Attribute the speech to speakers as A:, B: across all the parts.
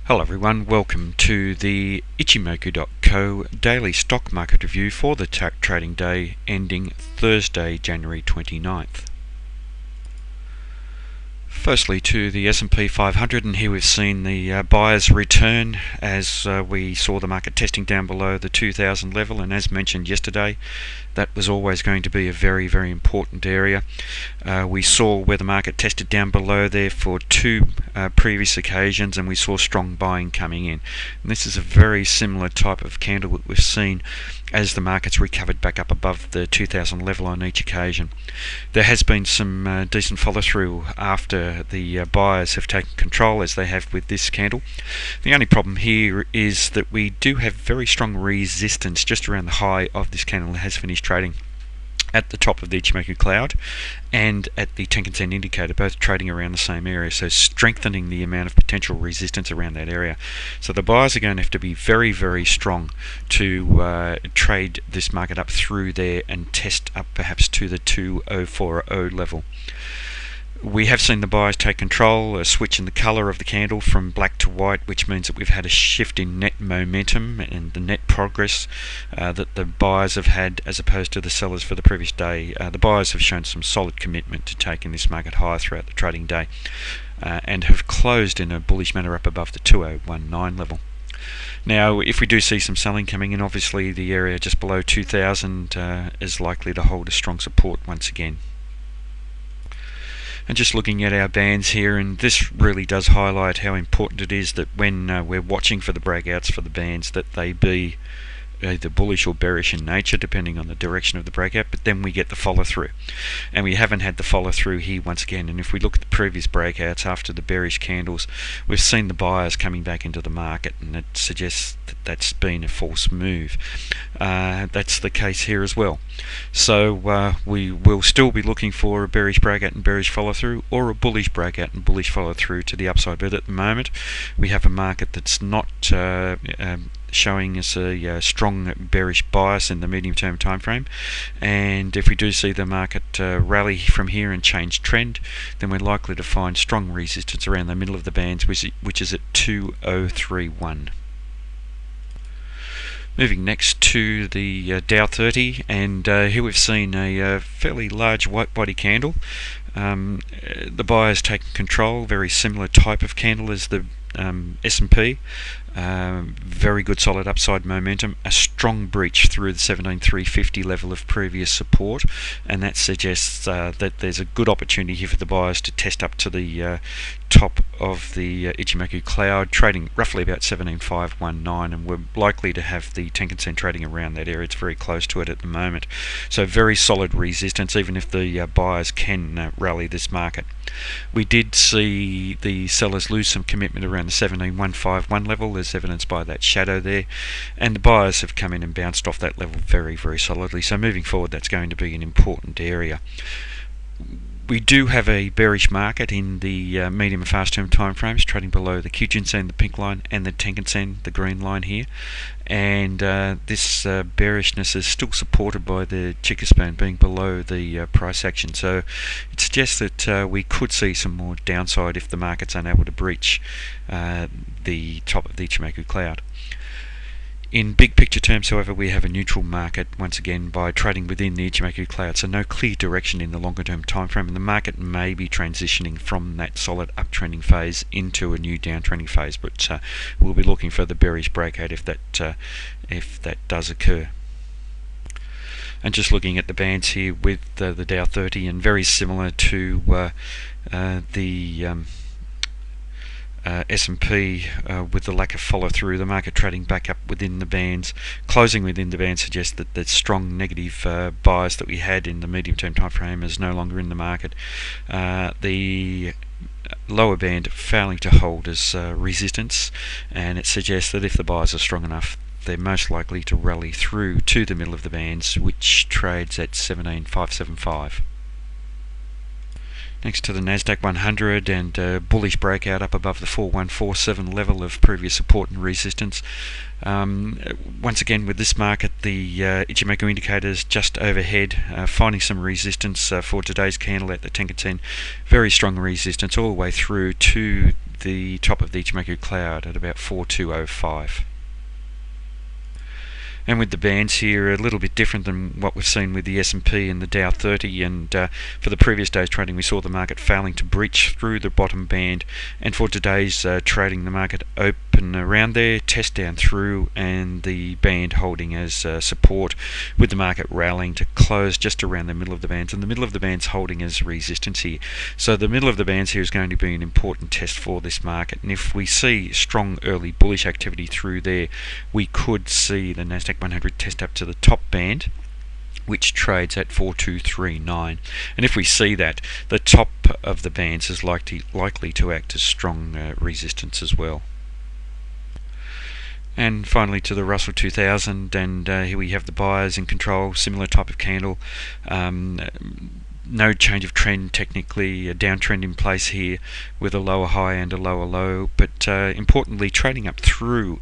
A: Hello everyone, welcome to the Ichimoku.co daily stock market review for the trading day ending Thursday, January 29th. Firstly to the S&P 500, and here we've seen the buyers return as we saw the market testing down below the 2000 level, and as mentioned yesterday, that was always going to be a very important area. We saw where the market tested down below there for two previous occasions, and we saw strong buying coming in. And this is a very similar type of candle that we've seen as the market's recovered back up above the 2000 level on each occasion. There has been some decent follow through after the buyers have taken control, as they have with this candle. The only problem here is that we do have very strong resistance just around the high of this candle that has finished trading at the top of the Ichimoku cloud and at the Tenkan-sen indicator, both trading around the same area, so strengthening the amount of potential resistance around that area. So the buyers are going to have to be very strong to trade this market up through there and test up perhaps to the 2040 level. We have seen the buyers take control, a switch in the colour of the candle from black to white, which means that we've had a shift in net momentum and the net progress that the buyers have had as opposed to the sellers for the previous day. The buyers have shown some solid commitment to taking this market higher throughout the trading day and have closed in a bullish manner up above the 2019 level. Now, if we do see some selling coming in, obviously the area just below 2000 is likely to hold a strong support once again. And just looking at our bands here, and this really does highlight how important it is that when we're watching for the breakouts for the bands, that they be either bullish or bearish in nature depending on the direction of the breakout, but then we get the follow through, and we haven't had the follow through here once again. And if we look at the previous breakouts after the bearish candles, we've seen the buyers coming back into the market, and it suggests that that's been a false move. That's the case here as well. So we will still be looking for a bearish breakout and bearish follow through, or a bullish breakout and bullish follow through to the upside. But at the moment we have a market that's not showing us a strong bearish bias in the medium-term time frame, and if we do see the market rally from here and change trend, then we're likely to find strong resistance around the middle of the bands, which is at 2031. Moving next to the Dow 30, and here we've seen a fairly large white body candle. The buyers taking control, very similar type of candle as the S&P. Very good solid upside momentum, a strong breach through the 17,350 level of previous support, and that suggests that there's a good opportunity here for the buyers to test up to the top of the Ichimoku cloud, trading roughly about 17,519, and we're likely to have the Tenkan-sen trading around that area. It's very close to it at the moment, so very solid resistance even if the buyers can rally this market. We did see the sellers lose some commitment around the 17,151 level, as evidenced by that shadow there, and the buyers have come in and bounced off that level very solidly. So moving forward, that's going to be an important area. We do have a bearish market in the medium and fast term time frames, trading below the Kijun-sen, the pink line, and the Tenkan-sen, the green line here, and this bearishness is still supported by the Chikou span being below the price action. So it suggests that we could see some more downside if the market's unable to breach the top of the Ichimoku cloud. In big picture terms, however, we have a neutral market once again by trading within the Ichimoku cloud, so no clear direction in the longer term time frame, and the market may be transitioning from that solid uptrending phase into a new downtrending phase, but we'll be looking for the bearish breakout if that does occur. And just looking at the bands here with the Dow 30, and very similar to the S&P with the lack of follow through, the market trading back up within the bands, closing within the bands, suggests that the strong negative bias that we had in the medium term time frame is no longer in the market. The lower band failing to hold as resistance, and it suggests that if the buyers are strong enough, they're most likely to rally through to the middle of the bands, which trades at 17,575. Next to the Nasdaq 100, and bullish breakout up above the 4147 level of previous support and resistance. Once again with this market, the Ichimoku indicators just overhead, finding some resistance for today's candle at the Tenkan-sen. Very strong resistance all the way through to the top of the Ichimoku cloud at about 4205. And with the bands here, a little bit different than what we've seen with the S&P and the Dow 30, and for the previous day's trading we saw the market failing to breach through the bottom band, and for today's trading the market open around there, test down through, and the band holding as support, with the market rallying to close just around the middle of the bands, and the middle of the bands holding as resistance here. So the middle of the bands here is going to be an important test for this market, and if we see strong early bullish activity through there, we could see the Nasdaq 100 test up to the top band, which trades at 4239, and if we see that, the top of the bands is likely to act as strong resistance as well. And finally to the Russell 2000, and here we have the buyers in control, similar type of candle. No change of trend technically, a downtrend in place here with a lower high and a lower low, but importantly trading up through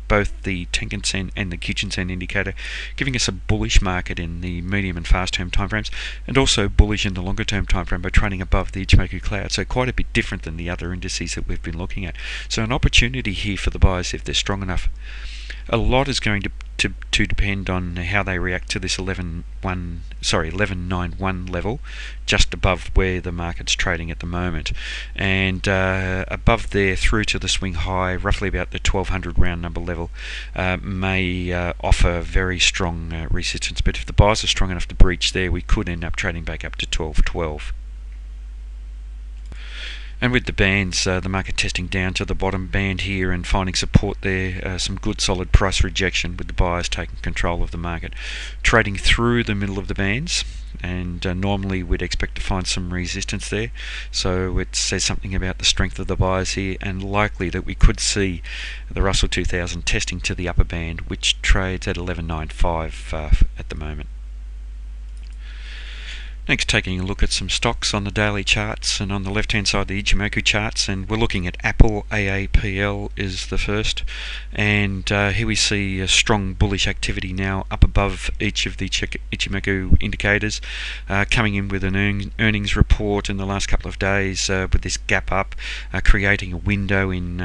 A: both the Tenkan-sen and the Kijun-sen indicator, giving us a bullish market in the medium and fast term timeframes, and also bullish in the longer term timeframe by trading above the Ichimoku cloud, so quite a bit different than the other indices that we've been looking at. So an opportunity here for the buyers if they're strong enough. A lot is going to depend on how they react to this 1191 level, just above where the market's trading at the moment, and above there through to the swing high, roughly about the 1200 round number level, may offer very strong resistance. But if the buyers are strong enough to breach there, we could end up trading back up to 1212. And with the bands, the market testing down to the bottom band here and finding support there, some good solid price rejection with the buyers taking control of the market, trading through the middle of the bands, and normally we'd expect to find some resistance there, so it says something about the strength of the buyers here, and likely that we could see the Russell 2000 testing to the upper band, which trades at 1195 at the moment. Next, taking a look at some stocks on the daily charts, and on the left hand side the Ichimoku charts, and we're looking at Apple. AAPL is the first, and here we see a strong bullish activity now up above each of the Ichimoku indicators, coming in with an earnings report in the last couple of days with this gap up, creating a window in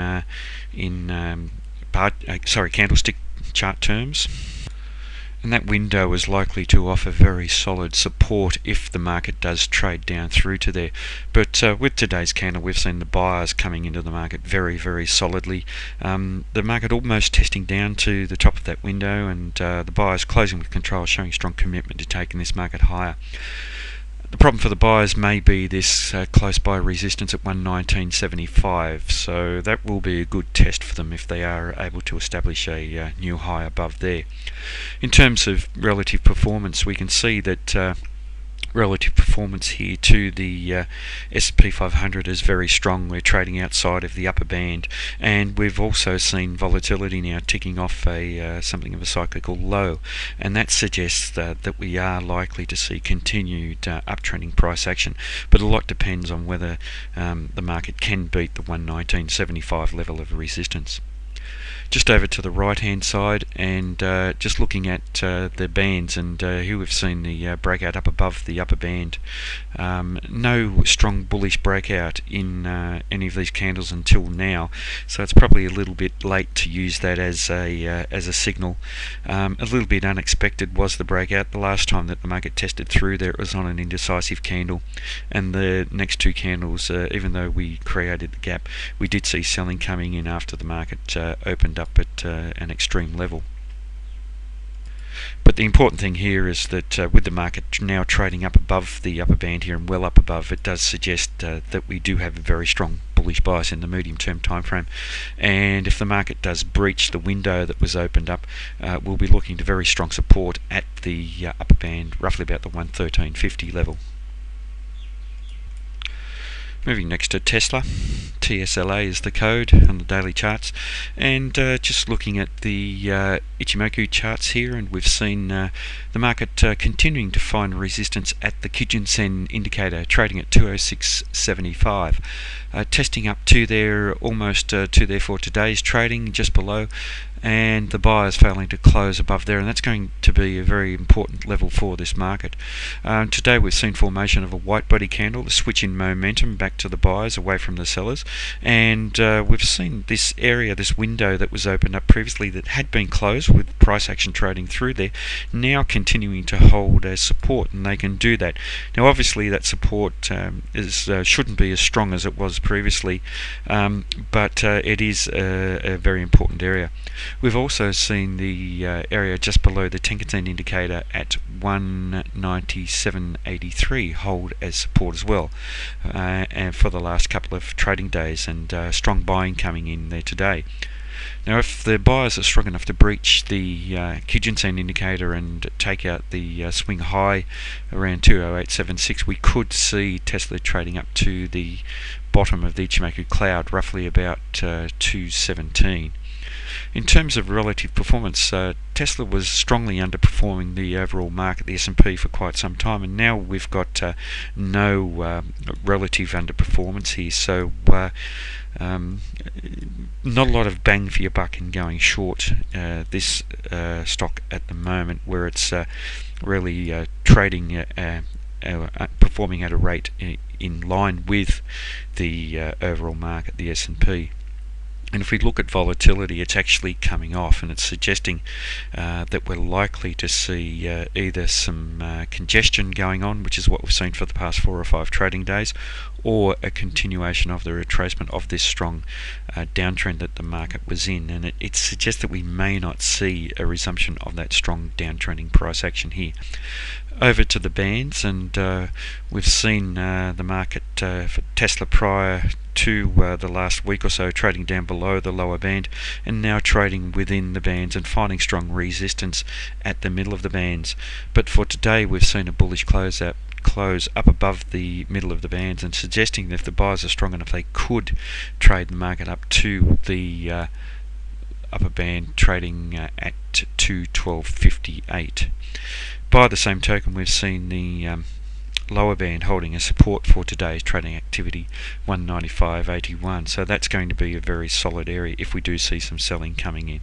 A: candlestick chart terms. And that window is likely to offer very solid support if the market does trade down through to there. But with today's candle, we've seen the buyers coming into the market very, very solidly. The market almost testing down to the top of that window, and the buyers closing with control, showing strong commitment to taking this market higher. The problem for the buyers may be this close by resistance at 119.75, so that will be a good test for them if they are able to establish a new high above there. In terms of relative performance, we can see that relative performance here to the S&P 500 is very strong. We're trading outside of the upper band, and we've also seen volatility now ticking off something of a cyclical low, and that suggests that we are likely to see continued uptrending price action, but a lot depends on whether the market can beat the 119.75 level of resistance. Just over to the right hand side, and just looking at the bands, and here we've seen the breakout up above the upper band. No strong bullish breakout in any of these candles until now, so it's probably a little bit late to use that as a signal. A little bit unexpected was the breakout. The last time that the market tested through there, it was on an indecisive candle, and the next two candles, even though we created the gap, we did see selling coming in after the market opened up at an extreme level. But the important thing here is that with the market now trading up above the upper band here and well up above, it does suggest that we do have a very strong bullish bias in the medium term time frame, and if the market does breach the window that was opened up, we'll be looking to very strong support at the upper band, roughly about the 113.50 level. Moving next to Tesla, TSLA is the code on the daily charts, and just looking at the Ichimoku charts here, and we've seen the market continuing to find resistance at the Kijun-sen indicator, trading at 206.75, testing up to there, almost to there for today's trading, just below, and the buyers failing to close above there, and that's going to be a very important level for this market. Today we've seen formation of a white body candle, the switch in momentum back back to the buyers, away from the sellers, and we've seen this area, this window that was opened up previously that had been closed with price action trading through there, now continuing to hold as support, and they can do that. Now obviously that support shouldn't be as strong as it was previously, but it is a very important area. We've also seen the area just below the Tenkan indicator at 197.83 hold as support as well, and for the last couple of trading days, and strong buying coming in there today. Now if the buyers are strong enough to breach the Kijun-sen indicator and take out the swing high around 208.76, we could see Tesla trading up to the bottom of the Ichimoku cloud, roughly about 217. In terms of relative performance, Tesla was strongly underperforming the overall market, the S&P, for quite some time, and now we've got no relative underperformance here, so not a lot of bang for your buck in going short this stock at the moment, where it's really trading performing at a rate in line with the overall market, the S&P. And if we look at volatility, it's actually coming off, and it's suggesting that we're likely to see either some congestion going on, which is what we've seen for the past 4 or 5 trading days, or a continuation of the retracement of this strong downtrend that the market was in. And it suggests that we may not see a resumption of that strong downtrending price action here. Over to the bands, and we've seen the market for Tesla prior to the last week or so trading down below the lower band, and now trading within the bands and finding strong resistance at the middle of the bands. But for today we've seen a bullish close up above the middle of the bands, and suggesting that if the buyers are strong enough, they could trade the market up to the upper band, trading at 212.58. By the same token, we've seen the lower band holding a support for today's trading activity, 195.81, so that's going to be a very solid area if we do see some selling coming in.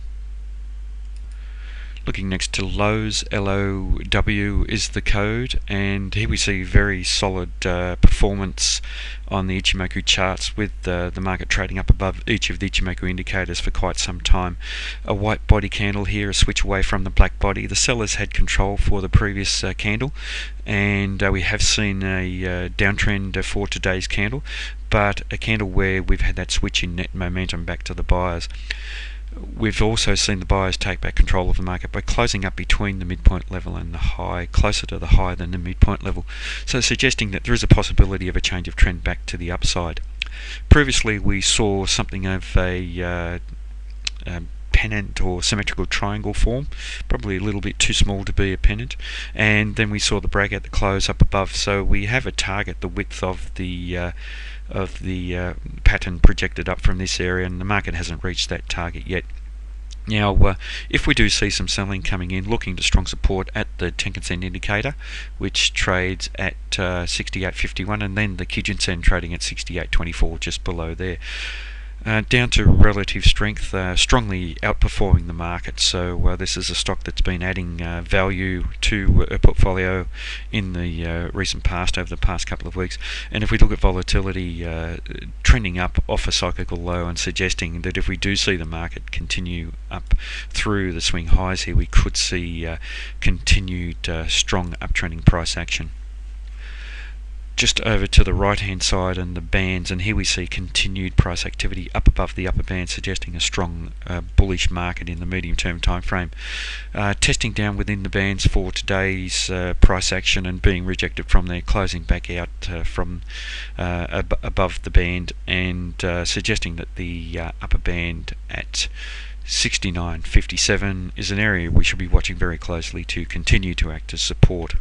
A: Looking next to lows, LOW is the code, and here we see very solid performance on the Ichimoku charts, with the market trading up above each of the Ichimoku indicators for quite some time. A white body candle here, a switch away from the black body. The sellers had control for the previous candle, and we have seen a downtrend for today's candle, but a candle where we've had that switch in net momentum back to the buyers. We've also seen the buyers take back control of the market by closing up between the midpoint level and the high, closer to the high than the midpoint level, so suggesting that there is a possibility of a change of trend back to the upside. Previously we saw something of a pennant or symmetrical triangle form, probably a little bit too small to be a pennant, and then we saw the break at the close up above, so we have a target, the width of the pattern projected up from this area, and the market hasn't reached that target yet. Now if we do see some selling coming in, looking to strong support at the Tenkan indicator, which trades at 68.51, and then the Kijun-sen trading at 68.24, just below there. Down to relative strength, strongly outperforming the market, so this is a stock that's been adding value to a portfolio in the recent past, over the past couple of weeks. And if we look at volatility, trending up off a cyclical low, and suggesting that if we do see the market continue up through the swing highs here, we could see continued strong uptrending price action. Just over to the right hand side and the bands, and here we see continued price activity up above the upper band, suggesting a strong bullish market in the medium term time frame. Testing down within the bands for today's price action, and being rejected from there, closing back out from above the band, and suggesting that the upper band at 69.57 is an area we should be watching very closely to continue to act as support.